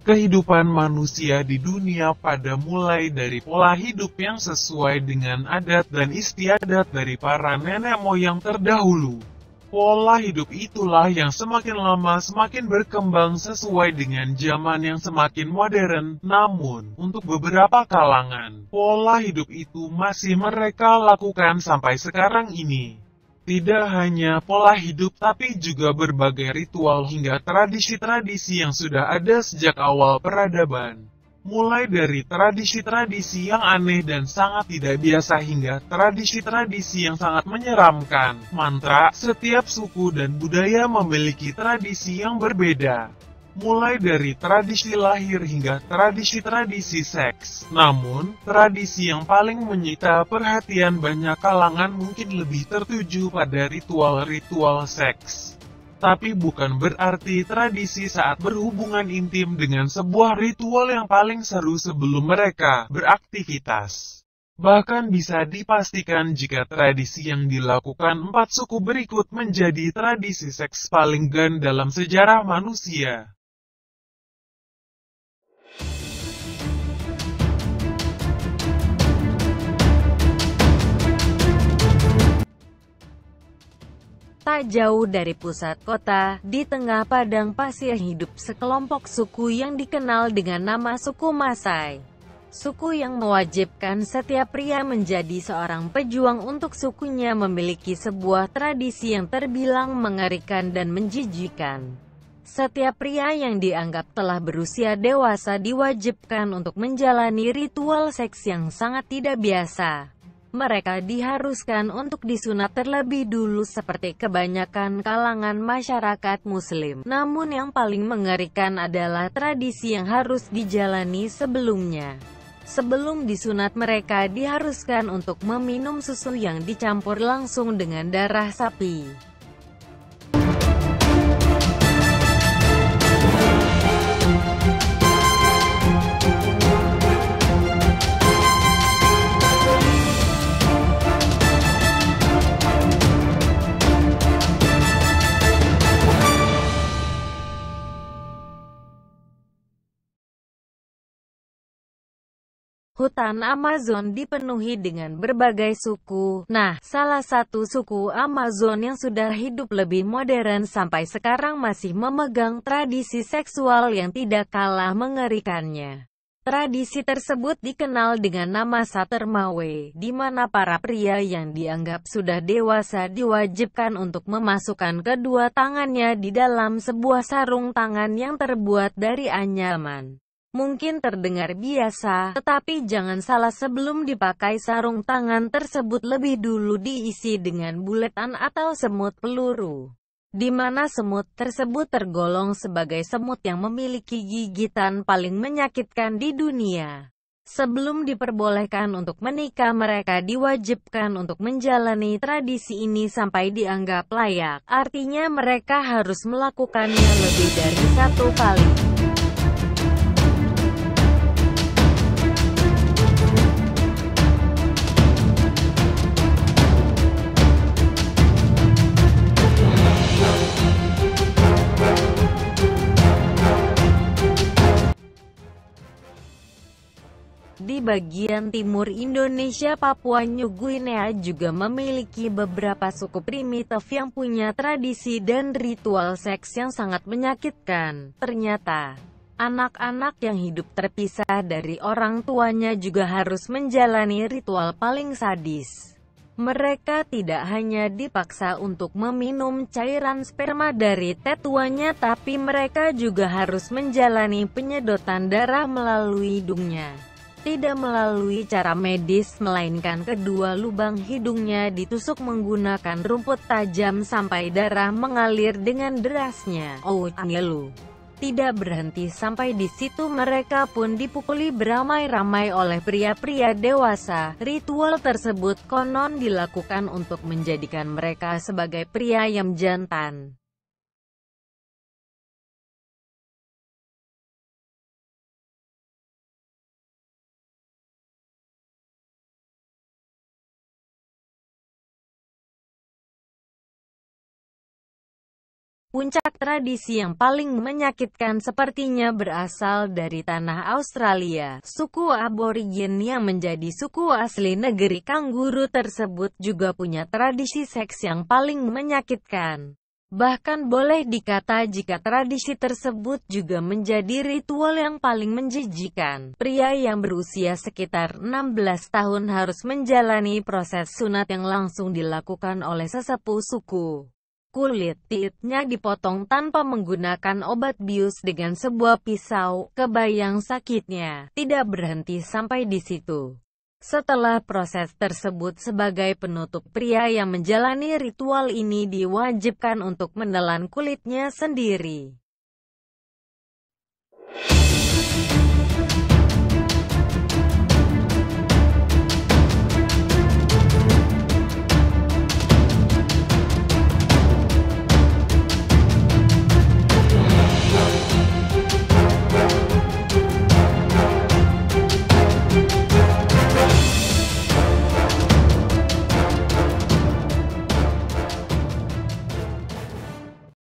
kehidupan manusia di dunia pada mulai dari pola hidup yang sesuai dengan adat dan istiadat dari para nenek moyang terdahulu. Pola hidup itulah yang semakin lama semakin berkembang sesuai dengan zaman yang semakin modern. Namun, untuk beberapa kalangan, pola hidup itu masih mereka lakukan sampai sekarang ini. Tidak hanya pola hidup tapi juga berbagai ritual hingga tradisi-tradisi yang sudah ada sejak awal peradaban. Mulai dari tradisi-tradisi yang aneh dan sangat tidak biasa hingga tradisi-tradisi yang sangat menyeramkan. Mantra, setiap suku dan budaya memiliki tradisi yang berbeda. Mulai dari tradisi lahir hingga tradisi-tradisi seks. Namun, tradisi yang paling menyita perhatian banyak kalangan mungkin lebih tertuju pada ritual-ritual seks. Tapi bukan berarti tradisi saat berhubungan intim dengan sebuah ritual yang paling seru sebelum mereka beraktivitas. Bahkan bisa dipastikan jika tradisi yang dilakukan 4 suku berikut menjadi tradisi seks paling gan dalam sejarah manusia. Tak jauh dari pusat kota, di tengah padang pasir hidup sekelompok suku yang dikenal dengan nama suku Masai. Suku yang mewajibkan setiap pria menjadi seorang pejuang untuk sukunya memiliki sebuah tradisi yang terbilang mengerikan dan menjijikan. Setiap pria yang dianggap telah berusia dewasa diwajibkan untuk menjalani ritual seks yang sangat tidak biasa. Mereka diharuskan untuk disunat terlebih dulu seperti kebanyakan kalangan masyarakat muslim. Namun yang paling mengerikan adalah tradisi yang harus dijalani sebelumnya. Sebelum disunat mereka diharuskan untuk meminum susu yang dicampur langsung dengan darah sapi. Hutan Amazon dipenuhi dengan berbagai suku. Nah, salah satu suku Amazon yang sudah hidup lebih modern sampai sekarang masih memegang tradisi seksual yang tidak kalah mengerikannya. Tradisi tersebut dikenal dengan nama Satermawe, di mana para pria yang dianggap sudah dewasa diwajibkan untuk memasukkan kedua tangannya di dalam sebuah sarung tangan yang terbuat dari anyaman. Mungkin terdengar biasa, tetapi jangan salah, sebelum dipakai sarung tangan tersebut lebih dulu diisi dengan buletan atau semut peluru, di mana semut tersebut tergolong sebagai semut yang memiliki gigitan paling menyakitkan di dunia. Sebelum diperbolehkan untuk menikah, mereka diwajibkan untuk menjalani tradisi ini sampai dianggap layak. Artinya mereka harus melakukannya lebih dari 1 kali. Di bagian timur Indonesia, Papua New Guinea juga memiliki beberapa suku primitif yang punya tradisi dan ritual seks yang sangat menyakitkan. Ternyata, anak-anak yang hidup terpisah dari orang tuanya juga harus menjalani ritual paling sadis. Mereka tidak hanya dipaksa untuk meminum cairan sperma dari tetuanya, tapi mereka juga harus menjalani penyedotan darah melalui hidungnya. Tidak melalui cara medis, melainkan kedua lubang hidungnya ditusuk menggunakan rumput tajam sampai darah mengalir dengan derasnya. Oh, anelu. Tidak berhenti sampai di situ, mereka pun dipukuli beramai-ramai oleh pria-pria dewasa. Ritual tersebut konon dilakukan untuk menjadikan mereka sebagai pria yang jantan. Puncak tradisi yang paling menyakitkan sepertinya berasal dari tanah Australia. Suku aborigin yang menjadi suku asli negeri kanguru tersebut juga punya tradisi seks yang paling menyakitkan. Bahkan boleh dikata jika tradisi tersebut juga menjadi ritual yang paling menjijikan. Pria yang berusia sekitar 16 tahun harus menjalani proses sunat yang langsung dilakukan oleh sesepuh suku. Kulit titiknya dipotong tanpa menggunakan obat bius dengan sebuah pisau. Kebayang sakitnya. Tidak berhenti sampai di situ. Setelah proses tersebut sebagai penutup, pria yang menjalani ritual ini diwajibkan untuk menelan kulitnya sendiri.